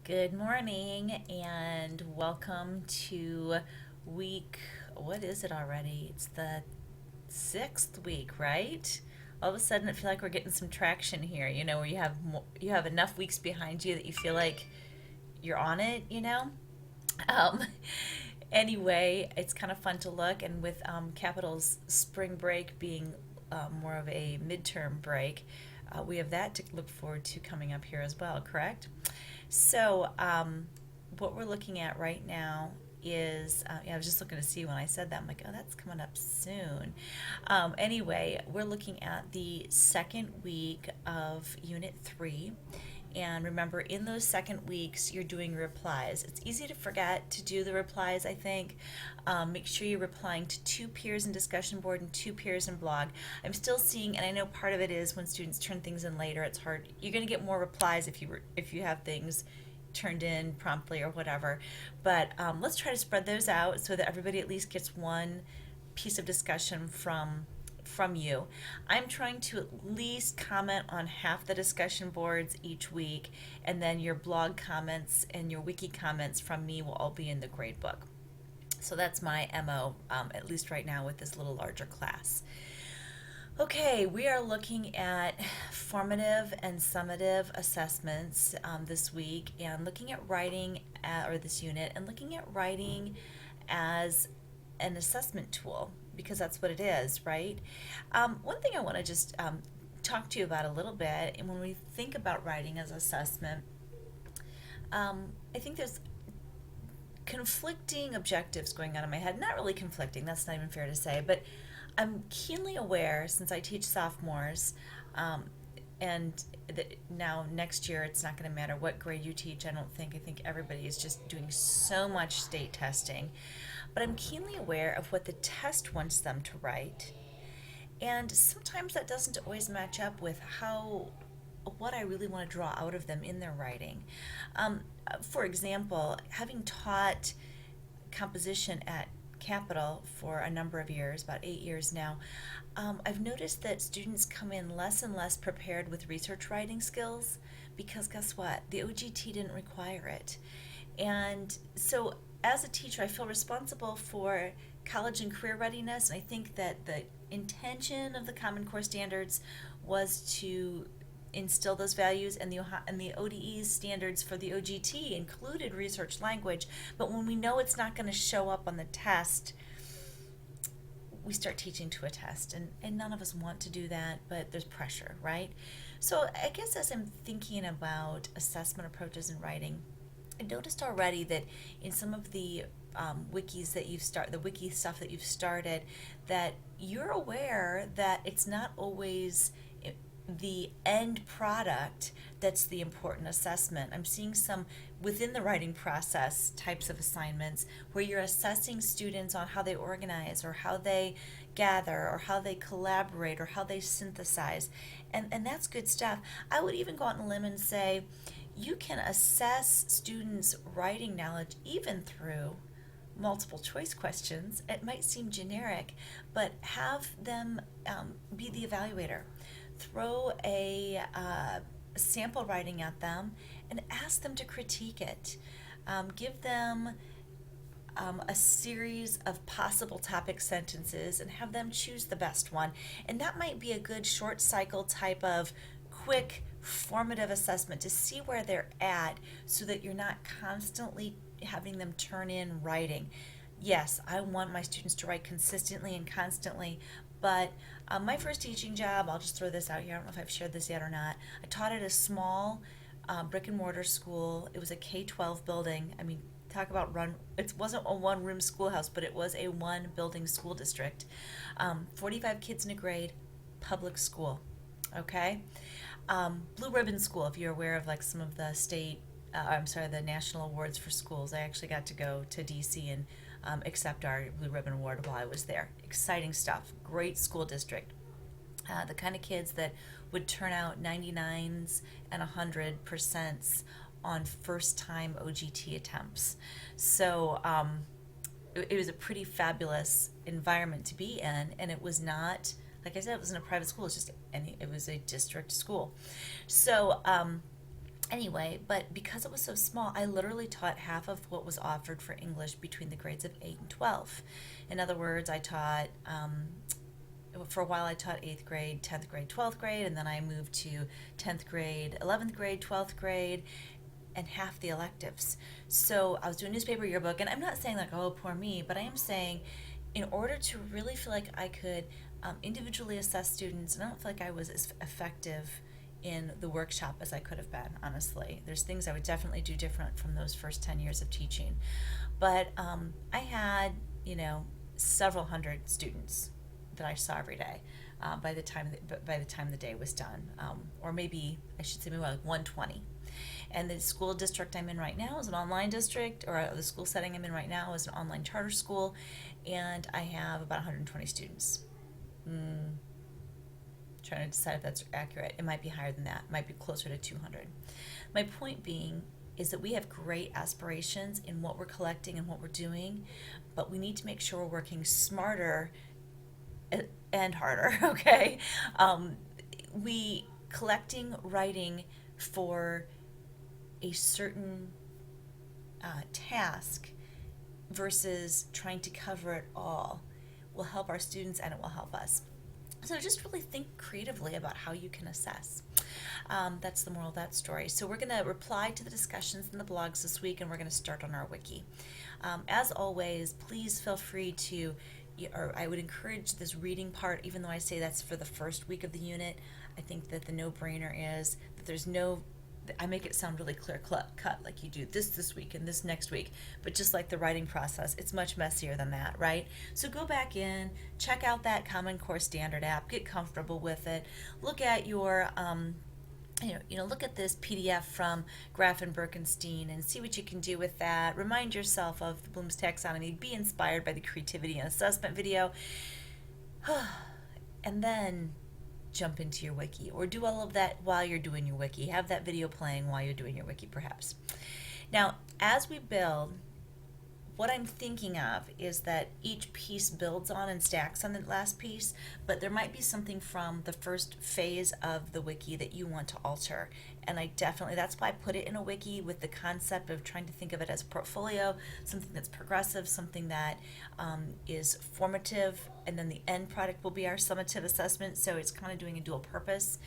Good morning and welcome to week, what is it already? It's the sixth week, right? All of a sudden I feel like we're getting some traction here, where you have enough weeks behind you that you feel like you're on it. Um, anyway, it's kind of fun to look, and with Capital's spring break being more of a midterm break, we have that to look forward to coming up here as well, correct? So, what we're looking at right now is, yeah, I was just looking to see when I said that. I'm like, oh, that's coming up soon. Anyway, we're looking at the second week of Unit 3. And remember, in those second weeks, you're doing replies. It's easy to forget to do the replies, I think. Make sure you're replying to two peers in discussion board and two peers in blog. I'm still seeing, and I know part of it is when students turn things in later, it's hard. You're going to get more replies if you have things turned in promptly or whatever. But let's try to spread those out so that everybody at least gets one piece of discussion from you. I'm trying to at least comment on half the discussion boards each week, and then your blog comments and your wiki comments from me will all be in the grade book. So that's my MO, at least right now with this little larger class. Okay, we are looking at formative and summative assessments this week, and looking at writing, or this unit, and looking at writing as an assessment tool, because that's what it is, right? One thing I want to just talk to you about a little bit, and when we think about writing as assessment, I think there's conflicting objectives going on in my head. Not really conflicting, that's not even fair to say, but I'm keenly aware, since I teach sophomores, um, and now next year it's not going to matter what grade you teach. I don't think. I think everybody is just doing so much state testing. But I'm keenly aware of what the test wants them to write. And sometimes that doesn't always match up with what I really want to draw out of them in their writing. For example, having taught composition at Capital for a number of years, about 8 years now, I've noticed that students come in less and less prepared with research writing skills because guess what? The OGT didn't require it. And so, as a teacher, I feel responsible for college and career readiness, and I think that the intention of the Common Core standards was to instill those values, and the ODE's standards for the OGT included research language. But when we know it's not going to show up on the test, we start teaching to a test, and none of us want to do that, but there's pressure, right? So I guess as I'm thinking about assessment approaches in writing, I noticed already that in some of the wikis that the wiki stuff that you've started, that you're aware that it's not always the end product that's the important assessment. I'm seeing some within the writing process types of assignments where you're assessing students on how they organize or how they gather or how they collaborate or how they synthesize. And that's good stuff. I would even go out on a limb and say you can assess students' writing knowledge even through multiple choice questions. It might seem generic, but have them be the evaluator. Throw a sample writing at them and ask them to critique it. Give them a series of possible topic sentences and have them choose the best one. And that might be a good short cycle type of quick formative assessment to see where they're at so that you're not constantly having them turn in writing. Yes, I want my students to write consistently and constantly, but my first teaching job, I'll just throw this out here, I don't know if I've shared this yet or not. I taught at a small brick and mortar school. It was a K-12 building. I mean, talk about it wasn't a one room schoolhouse, but it was a one building school district. 45 kids in a grade, public school, okay? Blue Ribbon School, if you're aware of like some of the the national awards for schools. I actually got to go to DC and accept our Blue Ribbon Award while I was there. Exciting stuff. Great school district. The kind of kids that would turn out 99s and 100% on first time OGT attempts. So it was a pretty fabulous environment to be in, and it was not, like I said, it wasn't a private school, it was a district school. So Anyway, but because it was so small, I literally taught half of what was offered for English between the grades of 8 and 12. In other words, I taught, for a while, I taught 8th grade, 10th grade, 12th grade, and then I moved to 10th grade, 11th grade, 12th grade, and half the electives. So I was doing newspaper yearbook, and I'm not saying like, oh, poor me, but I am saying in order to really feel like I could individually assess students, and I don't feel like I was as effective in the workshop as I could have been, honestly. There's things I would definitely do different from those first 10 years of teaching. But I had, several hundred students that I saw every day by the time the day was done, or maybe I should say maybe like 120. And the school district I'm in right now is an online district, or the school setting I'm in right now is an online charter school, and I have about 120 students. Trying to decide if that's accurate. It might be higher than that. It might be closer to 200. My point being is that we have great aspirations in what we're collecting and what we're doing, but we need to make sure we're working smarter and harder, okay? We collecting writing for a certain task versus trying to cover it all will help our students and it will help us. So just really think creatively about how you can assess. That's the moral of that story. So we're going to reply to the discussions in the blogs this week, and we're going to start on our wiki. As always, please feel free to, or I would encourage this reading part, even though I say that's for the first week of the unit. I think that the no-brainer is that there's no, I make it sound really clear cut, like you do this week and this next week, but just like the writing process, it's much messier than that, right? So go back in, check out that Common Core Standard app, get comfortable with it, look at your, look at this PDF from Graf and Birkenstein and see what you can do with that. Remind yourself of the Bloom's Taxonomy, be inspired by the creativity and assessment video, and then jump into your wiki, or do all of that while you're doing your wiki. Have that video playing while you're doing your wiki, perhaps. Now, as we build, what I'm thinking of is that each piece builds on and stacks on the last piece, but there might be something from the first phase of the wiki that you want to alter. And that's why I put it in a wiki with the concept of trying to think of it as a portfolio, something that's progressive, something that is formative, and then the end product will be our summative assessment, so it's kind of doing a dual purpose.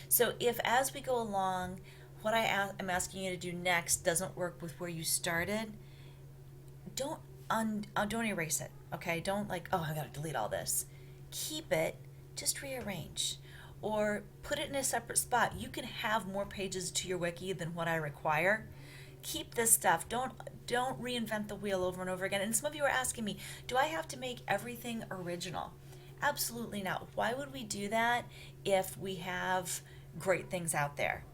So if as we go along, what I'm asking you to do next doesn't work with where you started, don't erase it, okay? Don't like, oh, I gotta delete all this. Keep it, just rearrange. Or put it in a separate spot. You can have more pages to your wiki than what I require. Keep this stuff. Don't reinvent the wheel over and over again. And some of you are asking me, do I have to make everything original? Absolutely not. Why would we do that if we have great things out there?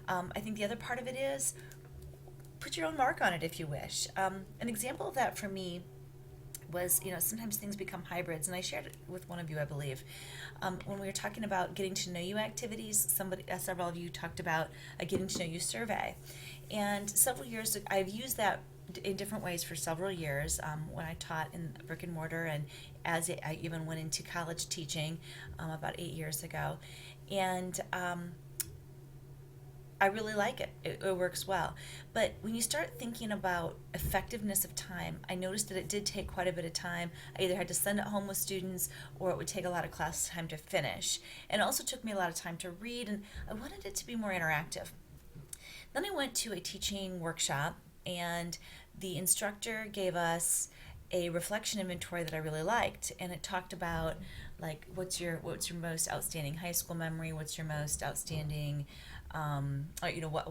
I think the other part of it is put your own mark on it if you wish. An example of that for me was, sometimes things become hybrids, and I shared it with one of you, I believe. When we were talking about getting to know you activities, several of you talked about a getting to know you survey. And several years ago, I've used that in different ways for several years when I taught in brick and mortar, and I even went into college teaching about 8 years ago. And I really like it. It works well. But when you start thinking about effectiveness of time, I noticed that it did take quite a bit of time. I either had to send it home with students, or it would take a lot of class time to finish. And it also took me a lot of time to read, and I wanted it to be more interactive. Then I went to a teaching workshop, and the instructor gave us a reflection inventory that I really liked, and it talked about like what's your most outstanding high school memory, what's your most outstanding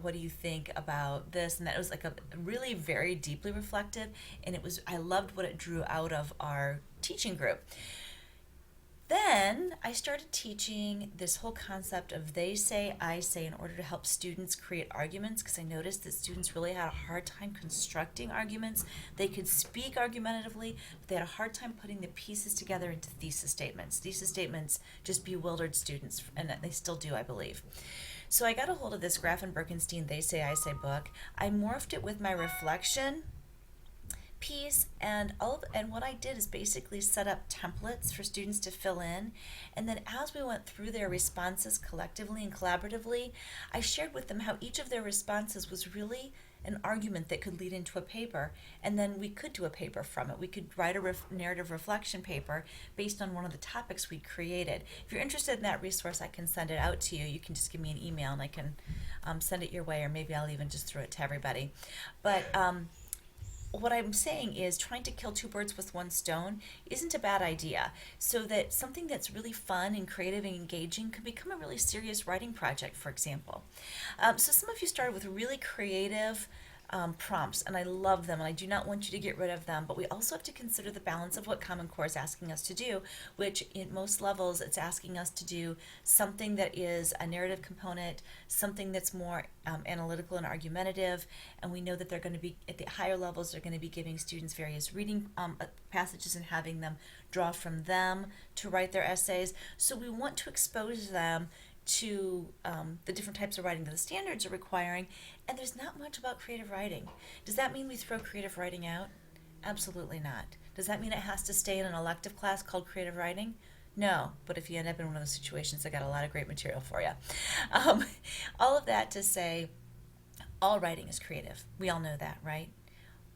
what do you think about this and that. It was like a really very deeply reflective, and I loved what it drew out of our teaching group. Then I started teaching this whole concept of they say, I say, in order to help students create arguments, because I noticed that students really had a hard time constructing arguments. They could speak argumentatively, but they had a hard time putting the pieces together into thesis statements. Thesis statements just bewildered students, and they still do, I believe. So I got a hold of this Graf and Birkenstein They Say, I Say book. I morphed it with my reflection piece, and what I did is basically set up templates for students to fill in, and then as we went through their responses collectively and collaboratively, I shared with them how each of their responses was really an argument that could lead into a paper, and then we could do a paper from it. We could write a narrative reflection paper based on one of the topics we created. If you're interested in that resource, I can send it out to you. You can just give me an email and I can send it your way, or maybe I'll even just throw it to everybody. But what I'm saying is trying to kill two birds with one stone isn't a bad idea, so that something that's really fun and creative and engaging could become a really serious writing project, for example. So some of you started with really creative prompts, and I love them, and I do not want you to get rid of them, but we also have to consider the balance of what Common Core is asking us to do, which in most levels it's asking us to do something that is a narrative component, something that's more analytical and argumentative, and we know that they're going to be, at the higher levels, they're going to be giving students various reading passages and having them draw from them to write their essays. So we want to expose them to the different types of writing that the standards are requiring, and there's not much about creative writing. Does that mean we throw creative writing out? Absolutely not. Does that mean it has to stay in an elective class called creative writing? No, but if you end up in one of those situations, I got a lot of great material for you. All of that to say, all writing is creative. We all know that, right?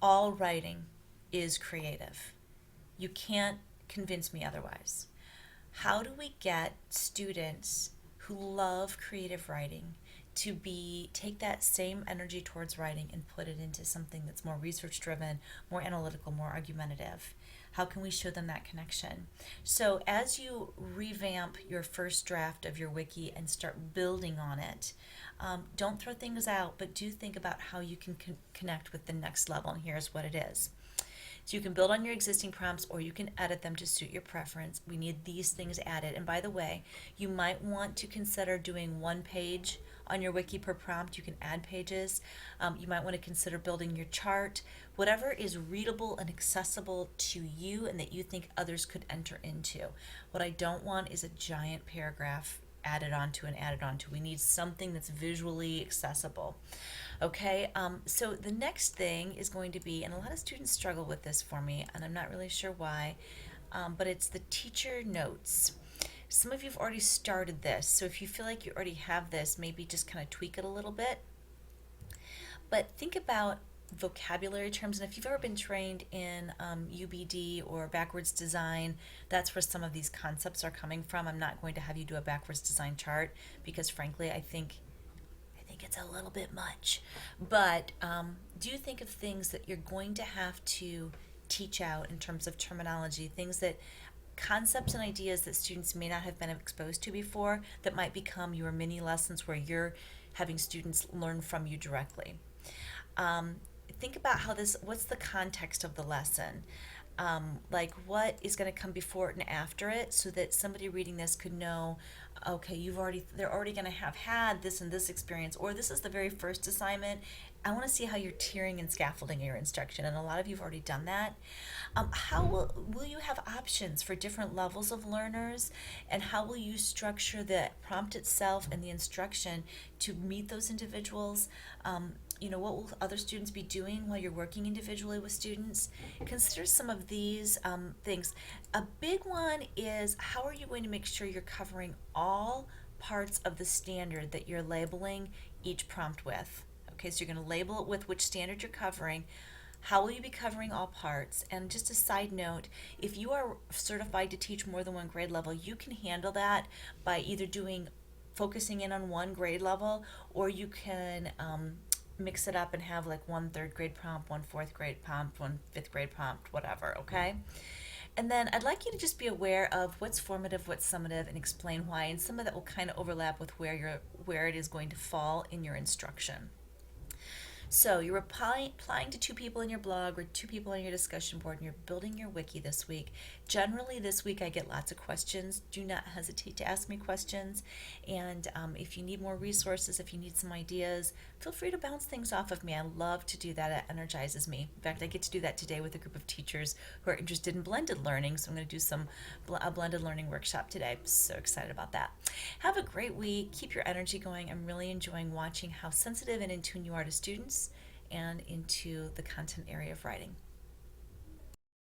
All writing is creative. You can't convince me otherwise. How do we get students who love creative writing to take that same energy towards writing and put it into something that's more research driven, more analytical, more argumentative? How can we show them that connection? So as you revamp your first draft of your wiki and start building on it, don't throw things out, but do think about how you can connect with the next level, and here's what it is. So you can build on your existing prompts, or you can edit them to suit your preference. We need these things added. And by the way, you might want to consider doing one page on your wiki per prompt. You can add pages. You might want to consider building your chart. Whatever is readable and accessible to you and that you think others could enter into. What I don't want is a giant paragraph added onto and added onto. We need something that's visually accessible. Okay, so the next thing is going to be, and a lot of students struggle with this for me, and I'm not really sure why, but it's the teacher notes. Some of you have already started this, so if you feel like you already have this, maybe just kind of tweak it a little bit. But think about vocabulary terms, and if you've ever been trained in UBD or backwards design, that's where some of these concepts are coming from. I'm not going to have you do a backwards design chart because frankly I think it's a little bit much, but do think of things that you're going to have to teach out in terms of terminology, things that concepts and ideas that students may not have been exposed to before that might become your mini lessons where you're having students learn from you directly. Think about what's the context of the lesson? Like what is going to come before it and after it, so that somebody reading this could know, okay, they're already going to have had this and this experience, or this is the very first assignment. I want to see how you're tiering and scaffolding your instruction, and a lot of you have already done that. How will you have options for different levels of learners, and how will you structure the prompt itself and the instruction to meet those individuals? What will other students be doing while you're working individually with students? Consider some of these things. A big one is, how are you going to make sure you're covering all parts of the standard that you're labeling each prompt with? Okay, so you're going to label it with which standard you're covering. How will you be covering all parts? And just a side note, if you are certified to teach more than one grade level, you can handle that by either focusing in on one grade level, or you can mix it up and have like one third grade prompt, one fourth grade prompt, one fifth grade prompt, whatever, okay? And then I'd like you to just be aware of what's formative, what's summative, and explain why. And some of that will kind of overlap with where it is going to fall in your instruction. So you're applying to 2 people in your blog or 2 people on your discussion board, and you're building your wiki this week. Generally this week I get lots of questions. Do not hesitate to ask me questions. And if you need more resources, if you need some ideas, feel free to bounce things off of me. I love to do that. It energizes me. In fact, I get to do that today with a group of teachers who are interested in blended learning. So I'm going to do a blended learning workshop today. I'm so excited about that. Have a great week. Keep your energy going. I'm really enjoying watching how sensitive and in tune you are to students and into the content area of writing.